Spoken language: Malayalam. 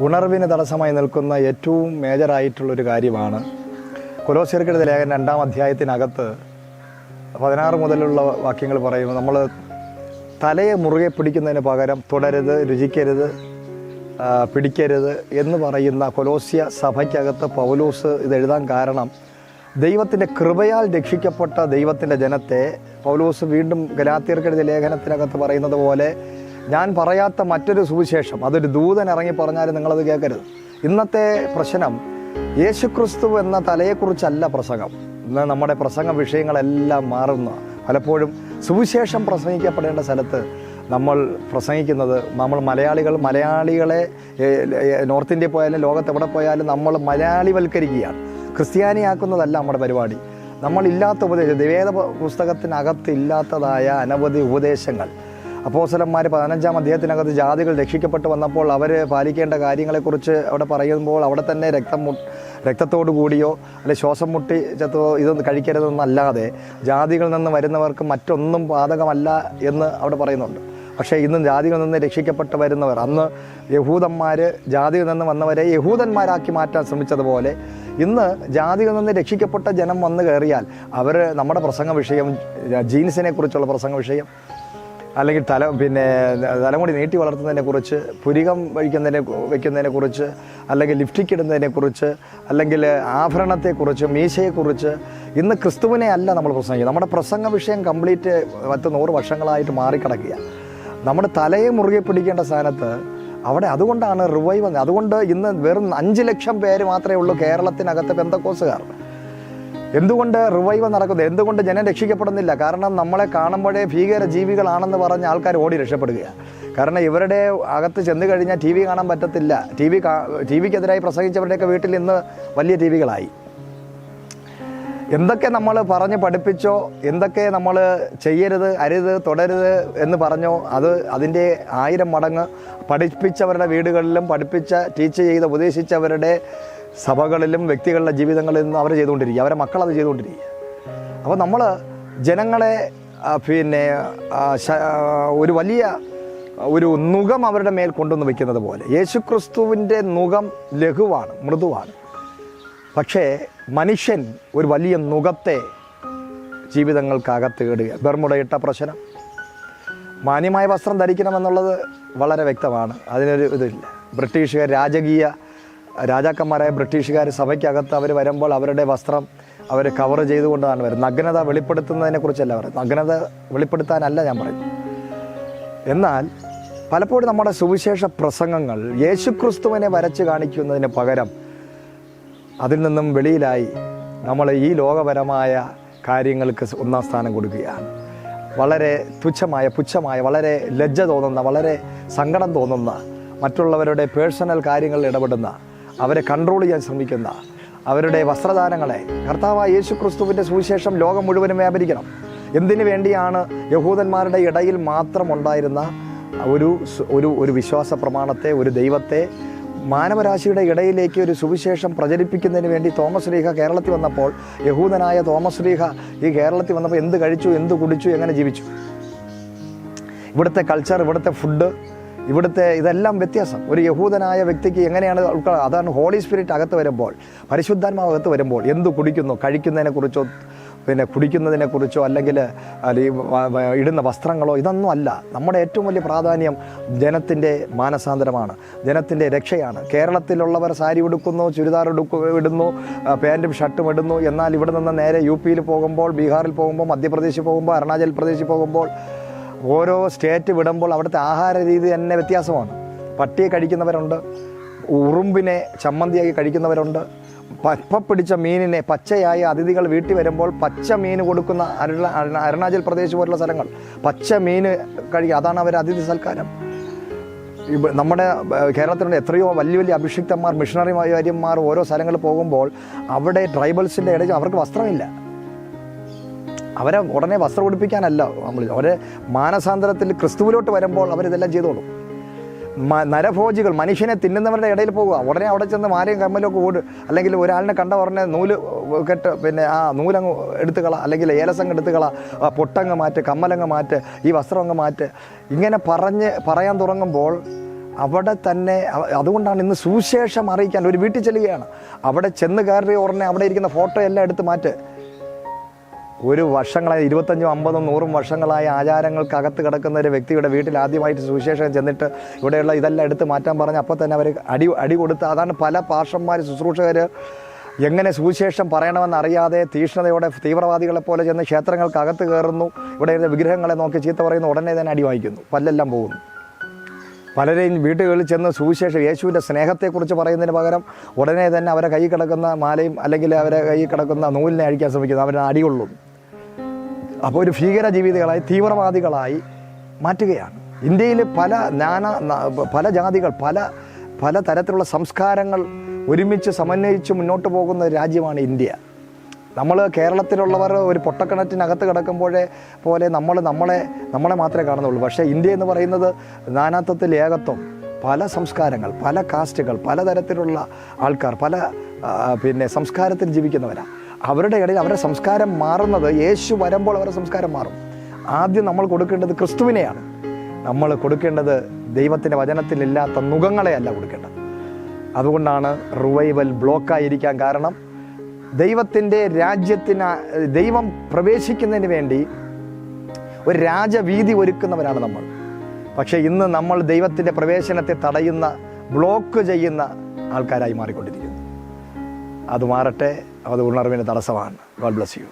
ഉണർവിന് തടസ്സമായി നിൽക്കുന്ന ഏറ്റവും മേജറായിട്ടുള്ളൊരു കാര്യമാണ് കൊലോസ്യർക്കെഴുതിയ ലേഖനം 2-ാം അധ്യായത്തിനകത്ത് 16 മുതലുള്ള വാക്യങ്ങൾ പറയുന്നു. നമ്മൾ തലയെ മുറുകെ പിടിക്കുന്നതിന് പകരം തുടരുത്, രുചിക്കരുത്, പിടിക്കരുത് എന്ന് പറയുന്ന കൊലോസ്യ സഭയ്ക്കകത്ത് പൗലോസ് ഇതെഴുതാൻ കാരണം ദൈവത്തിൻ്റെ കൃപയാൽ രക്ഷിക്കപ്പെട്ട ദൈവത്തിൻ്റെ ജനത്തെ പൗലോസ് വീണ്ടും ഗലാത്യർക്കെഴുതിയ ലേഖനത്തിനകത്ത് പറയുന്നത് പോലെ ഞാൻ പറയാത്ത മറ്റൊരു സുവിശേഷം, അതൊരു ദൂതൻ ഇറങ്ങി പറഞ്ഞാലും നിങ്ങളത് കേൾക്കരുത്. ഇന്നത്തെ പ്രശ്നം യേശുക്രിസ്തു എന്ന തലയെക്കുറിച്ചല്ല പ്രസംഗം. ഇന്ന് നമ്മുടെ പ്രസംഗ വിഷയങ്ങളെല്ലാം മാറുന്ന, പലപ്പോഴും സുവിശേഷം പ്രസംഗിക്കപ്പെടേണ്ട സ്ഥലത്ത് നമ്മൾ പ്രസംഗിക്കുന്നത് നമ്മൾ മലയാളികളെ നോർത്ത് ഇന്ത്യ പോയാലും ലോകത്ത് എവിടെ പോയാലും നമ്മൾ മലയാളിവൽക്കരിക്കുകയാണ്. ക്രിസ്ത്യാനിയാക്കുന്നതല്ല നമ്മുടെ പരിപാടി. നമ്മളില്ലാത്ത ഉപദേശം, വേദ പുസ്തകത്തിനകത്ത് ഇല്ലാത്തതായ അനവധി ഉപദേശങ്ങൾ അപ്പോസ്തലന്മാർ 15-ാം അധ്യായത്തിനകത്ത് ജാതികൾ രക്ഷിക്കപ്പെട്ട് വന്നപ്പോൾ അവർ പാലിക്കേണ്ട കാര്യങ്ങളെക്കുറിച്ച് അവിടെ പറയുമ്പോൾ അവിടെ തന്നെ രക്തത്തോടു കൂടിയോ അല്ലെ ശ്വാസം മുട്ടി ചത്തോ ഇതൊന്നും കഴിക്കരുതെന്നല്ലാതെ ജാതികളിൽ നിന്ന് വരുന്നവർക്ക് മറ്റൊന്നും ബാധകമല്ല എന്ന് അവിടെ പറയുന്നുണ്ട്. പക്ഷേ ഇന്നും ജാതികളിൽ നിന്ന് രക്ഷിക്കപ്പെട്ട് വരുന്നവർ, അന്ന് യഹൂദന്മാർ ജാതിയിൽ നിന്ന് വന്നവരെ യഹൂദന്മാരാക്കി മാറ്റാൻ ശ്രമിച്ചതുപോലെ ഇന്ന് ജാതികളിൽ നിന്ന് രക്ഷിക്കപ്പെട്ട ജനം വന്നു കയറിയാൽ അവർ നമ്മുടെ പ്രസംഗ വിഷയം ജീൻസിനെ കുറിച്ചുള്ള പ്രസംഗ വിഷയം, അല്ലെങ്കിൽ തലമുടി നീട്ടി വളർത്തുന്നതിനെക്കുറിച്ച്, പുരികം വയ്ക്കുന്നതിനെക്കുറിച്ച്, അല്ലെങ്കിൽ ലിപ്സ്റ്റിക് ഇടുന്നതിനെക്കുറിച്ച്, അല്ലെങ്കിൽ ആഭരണത്തെക്കുറിച്ച്, മീശയെക്കുറിച്ച് ഇന്ന് ക്രിസ്തുവിനെ അല്ല നമ്മൾ പ്രസംഗിക്കുക. നമ്മുടെ പ്രസംഗ വിഷയം കംപ്ലീറ്റ് 100 വർഷങ്ങളായിട്ട് മാറിക്കിടക്കുക. നമ്മുടെ തലയെ മുറുകെ പിടിക്കേണ്ട സ്ഥാനത്ത് അവിടെ അതുകൊണ്ടാണ് റിവൈവ് വന്നത്. അതുകൊണ്ട് ഇന്ന് വെറും 5 ലക്ഷം പേര് മാത്രമേ ഉള്ളൂ കേരളത്തിനകത്ത് പെന്തക്കോസുകാർ. എന്തുകൊണ്ട് റിവൈവ് നടക്കുന്നത്? എന്തുകൊണ്ട് ജനം രക്ഷിക്കപ്പെടുന്നില്ല? കാരണം നമ്മളെ കാണുമ്പോഴേ ഭീകര ജീവികളാണെന്ന് പറഞ്ഞ് ആൾക്കാർ ഓടി രക്ഷപ്പെടുകയാണ്. കാരണം ഇവരുടെ അകത്ത് ചെന്ന് കഴിഞ്ഞാൽ TV കാണാൻ പറ്റത്തില്ല. ടിവിക്കെതിരായി പ്രസംഗിച്ചവരുടെയൊക്കെ വീട്ടിൽ ഇന്ന് വലിയ ടിവികളായി. എന്തൊക്കെ നമ്മൾ പറഞ്ഞ് പഠിപ്പിച്ചോ, എന്തൊക്കെ നമ്മൾ ചെയ്യരുത്, അരുത്, തുടരുത് എന്ന് പറഞ്ഞോ, അതിൻ്റെ 1000 മടങ്ങ് പഠിപ്പിച്ചവരുടെ വീടുകളിലും ടീച്ച് ചെയ്ത് ഉപദേശിച്ചവരുടെ സഭകളിലും വ്യക്തികളുടെ ജീവിതങ്ങളിൽ നിന്നും അവർ ചെയ്തുകൊണ്ടിരിക്കുക, അവരെ മക്കളത് ചെയ്തുകൊണ്ടിരിക്കുക. അപ്പോൾ നമ്മൾ ജനങ്ങളെ ഒരു വലിയ ഒരു നുകം അവരുടെ മേൽ കൊണ്ടുവന്ന് വയ്ക്കുന്നത് പോലെ യേശുക്രിസ്തുവിൻ്റെ നുകം ലഘുവാണ്, മൃദുവാണ്. പക്ഷേ മനുഷ്യൻ ഒരു വലിയ നുകത്തെ ജീവിതങ്ങൾക്കകത്ത് ഇടുക. ബർമുടയിട്ട പ്രശ്നം, മാന്യമായ വസ്ത്രം ധരിക്കണമെന്നുള്ളത് വളരെ വ്യക്തമാണ്, അതിനൊരു ഇതില്ല. ബ്രിട്ടീഷുകാർ, രാജാക്കന്മാരായ ബ്രിട്ടീഷുകാർ സഭയ്ക്കകത്ത് അവർ വരുമ്പോൾ അവരുടെ വസ്ത്രം അവർ കവർ ചെയ്തുകൊണ്ടാണ് വരുന്നത്. നഗ്നത വെളിപ്പെടുത്തുന്നതിനെ കുറിച്ചല്ല പറയുന്നത്, നഗ്നത വെളിപ്പെടുത്താനല്ല ഞാൻ പറയുന്നത്. എന്നാൽ പലപ്പോഴും നമ്മുടെ സുവിശേഷ പ്രസംഗങ്ങൾ യേശുക്രിസ്തുവിനെ വരച്ച് കാണിക്കുന്നതിന് പകരം അതിൽ നിന്നും വെളിയിലായി നമ്മൾ ഈ ലോകപരമായ കാര്യങ്ങൾക്ക് 1-ാം സ്ഥാനം കൊടുക്കുകയാണ്. വളരെ പുച്ഛമായ, വളരെ ലജ്ജ തോന്നുന്ന, വളരെ സങ്കടം തോന്നുന്ന, മറ്റുള്ളവരുടെ പേഴ്സണൽ കാര്യങ്ങളിൽ ഇടപെടുന്ന, അവരെ കൺട്രോൾ ചെയ്യാൻ ശ്രമിക്കുന്ന, അവരുടെ വസ്ത്രദാനങ്ങളെ, കർത്താവായ യേശുക്രിസ്തുവിൻ്റെ സുവിശേഷം ലോകം മുഴുവനും വ്യാപരിക്കണം. എന്തിനു വേണ്ടിയാണ്? യഹൂദന്മാരുടെ ഇടയിൽ മാത്രം ഉണ്ടായിരുന്ന ഒരു വിശ്വാസ പ്രമാണത്തെ, ഒരു ദൈവത്തെ മാനവരാശിയുടെ ഇടയിലേക്ക് ഒരു സുവിശേഷം പ്രചരിപ്പിക്കുന്നതിന് വേണ്ടി തോമസ് ശ്ലീഹ കേരളത്തിൽ വന്നപ്പോൾ, യഹൂദനായ തോമസ് ശ്ലീഹ ഈ കേരളത്തിൽ വന്നപ്പോൾ എന്ത് കഴിച്ചു, എന്ത് കുടിച്ചു, എങ്ങനെ ജീവിച്ചു, ഇവിടുത്തെ കൾച്ചർ, ഇവിടുത്തെ ഫുഡ്, ഇവിടുത്തെ ഇതെല്ലാം വ്യത്യാസം. ഒരു യഹൂദനായ വ്യക്തിക്ക് എങ്ങനെയാണ് അതാണ് ഹോളി സ്പിരിറ്റ് അകത്ത് വരുമ്പോൾ, പരിശുദ്ധാത്മാവ് അകത്ത് വരുമ്പോൾ എന്ത് കുടിക്കുന്നു, കഴിക്കുന്നതിനെക്കുറിച്ചോ കുടിക്കുന്നതിനെക്കുറിച്ചോ അല്ലെങ്കിൽ ഇടുന്ന വസ്ത്രങ്ങളോ ഇതൊന്നും അല്ല. നമ്മുടെ ഏറ്റവും വലിയ പ്രാധാന്യം ജനത്തിൻ്റെ മാനസാന്തരമാണ്, ജനത്തിൻ്റെ രക്ഷയാണ്. കേരളത്തിലുള്ളവർ സാരി ഉടുക്കുന്നു, ചുരിദാർ ഇടുന്നു, പാൻറ്റും ഷർട്ടും ഇടുന്നു. എന്നാൽ ഇവിടെ നിന്ന് നേരെ UP-യിൽ പോകുമ്പോൾ, ബീഹാറിൽ പോകുമ്പോൾ, മധ്യപ്രദേശിൽ പോകുമ്പോൾ, അരുണാചൽ പ്രദേശിൽ പോകുമ്പോൾ, ഓരോ സ്റ്റേറ്റ് വിടുമ്പോൾ അവിടുത്തെ ആഹാര രീതി തന്നെ വ്യത്യാസമാണ്. പട്ടിയെ കഴിക്കുന്നവരുണ്ട്, ഉറുമ്പിനെ ചമ്മന്തിയാക്കി കഴിക്കുന്നവരുണ്ട്, പിടിച്ച മീനിനെ പച്ചയായ അതിഥികൾ വീട്ടിൽ വരുമ്പോൾ പച്ച മീൻ കൊടുക്കുന്ന അരുണാചൽ പ്രദേശ് പോലുള്ള സ്ഥലങ്ങൾ പച്ച മീൻ കഴിക്കുക, അതാണ് അവർ അതിഥി സൽക്കാരം. നമ്മുടെ കേരളത്തിലുള്ള എത്രയോ വലിയ അഭിഷിക്തന്മാർ, മിഷണറിമാർ ഓരോ സ്ഥലങ്ങളിൽ പോകുമ്പോൾ അവിടെ ട്രൈബൽസിൻ്റെ ഇടയിൽ അവർക്ക് വസ്ത്രമില്ല. അവരെ ഉടനെ വസ്ത്രം ഉടുപ്പിക്കാനല്ല, അവരെ മാനസാന്തരത്തിൽ ക്രിസ്തുവിലോട്ട് വരുമ്പോൾ അവരിതെല്ലാം ചെയ്തോളും. നരഭോജികൾ, മനുഷ്യനെ തിന്നുന്നവരുടെ ഇടയിൽ പോകുക, ഉടനെ അവിടെ ചെന്ന് മാലയും കമ്മലൊക്കെ ഓടും. അല്ലെങ്കിൽ ഒരാളിനെ കണ്ട ഉടനെ നൂല് കെട്ട് ആ നൂലങ്ങ് എടുത്തുകള, അല്ലെങ്കിൽ ഏലസങ്ങ് എടുത്തുകള, പൊട്ടങ്ങ് മാറ്റ്, കമ്മലങ്ങ് മാറ്റ്, ഈ വസ്ത്രമങ്ങ് മാറ്റ്, ഇങ്ങനെ പറയാൻ തുടങ്ങുമ്പോൾ അവിടെ തന്നെ അതുകൊണ്ടാണ് ഇന്ന് സുവിശേഷം അറിയിക്കാൻ ഒരു വീട്ടിൽ ചെല്ലുകയാണ്. അവിടെ ചെന്ന് കയറിയ ഉടനെ അവിടെ ഇരിക്കുന്ന ഫോട്ടോ എല്ലാം എടുത്ത് മാറ്റ്. ഒരു വർഷങ്ങളായി 25, 50, 100 വർഷങ്ങളായ ആചാരങ്ങൾക്കകത്ത് കിടക്കുന്ന ഒരു വ്യക്തിയുടെ വീട്ടിൽ ആദ്യമായിട്ട് സുവിശേഷം ചെന്നിട്ട് ഇവിടെയുള്ള ഇതെല്ലാം എടുത്ത് മാറ്റാൻ പറഞ്ഞ് അപ്പോൾ തന്നെ അവർ അടി കൊടുത്ത്. അതാണ് പല പാർഷന്മാർ ശുശ്രൂഷകർ എങ്ങനെ സുവിശേഷം പറയണമെന്നറിയാതെ തീക്ഷ്ണതയോടെ തീവ്രവാദികളെ പോലെ ചെന്ന് ക്ഷേത്രങ്ങൾക്കകത്ത് കയറുന്നു. ഇവിടെ വിഗ്രഹങ്ങളെ നോക്കി ചീത്ത പറയുന്നു, ഉടനെ തന്നെ അടി വാങ്ങിക്കുന്നു, പല്ലെല്ലാം പോകുന്നു. പലരെയും വീടുകളിൽ ചെന്ന് സുവിശേഷം യേശുവിൻ്റെ സ്നേഹത്തെക്കുറിച്ച് പറയുന്നതിന് പകരം ഉടനെ തന്നെ അവരെ കൈ കിടക്കുന്ന മാലയും അല്ലെങ്കിൽ അവരെ കൈ കിടക്കുന്ന നൂലിനെ അഴിക്കാൻ ശ്രമിക്കുന്നു, അവരെ അടികൊള്ളുന്നു. അപ്പോൾ ഒരു ഭീകര ജീവികളായി തീവ്രവാദികളായി മാറ്റുകയാണ്. ഇന്ത്യയിൽ പല ജാതികൾ പല തരത്തിലുള്ള സംസ്കാരങ്ങൾ ഒരുമിച്ച് സമന്വയിച്ച് മുന്നോട്ട് പോകുന്ന രാജ്യമാണ് ഇന്ത്യ. നമ്മൾ കേരളത്തിലുള്ളവർ ഒരു പൊട്ടക്കിണറ്റിനകത്ത് കിടക്കുമ്പോഴേ പോലെ നമ്മളെ മാത്രമേ കാണുന്നുള്ളൂ. പക്ഷേ ഇന്ത്യ എന്ന് പറയുന്നത് നാനാത്വത്തിൽ ഏകത്വം, പല സംസ്കാരങ്ങൾ, പല കാസ്റ്റുകൾ, പലതരത്തിലുള്ള ആൾക്കാർ, സംസ്കാരത്തിൽ ജീവിക്കുന്നവരാണ്. അവരുടെ ഇടയിൽ അവരുടെ സംസ്കാരം മാറുന്നത് യേശു വരുമ്പോൾ അവരുടെ സംസ്കാരം മാറും. ആദ്യം നമ്മൾ കൊടുക്കേണ്ടത് ക്രിസ്തുവിനെയാണ്. നമ്മൾ കൊടുക്കേണ്ടത് ദൈവത്തിൻ്റെ വചനത്തിലില്ലാത്ത നുഖങ്ങളെയല്ല കൊടുക്കേണ്ടത്. അതുകൊണ്ടാണ് റിവൈവൽ ബ്ലോക്കായിരിക്കാൻ കാരണം. ദൈവത്തിൻ്റെ രാജ്യത്തിന് ദൈവം പ്രവേശിക്കുന്നതിന് വേണ്ടി ഒരു രാജവീതി ഒരുക്കുന്നവരാണ് നമ്മൾ. പക്ഷേ ഇന്ന് നമ്മൾ ദൈവത്തിൻ്റെ പ്രവേശനത്തെ തടയുന്ന, ബ്ലോക്ക് ചെയ്യുന്ന ആൾക്കാരായി മാറിക്കൊണ്ടിരിക്കുന്നു. അത് മാറട്ടെ. അത് ഉണർവിന് തടസ്സമാണ്. God bless U.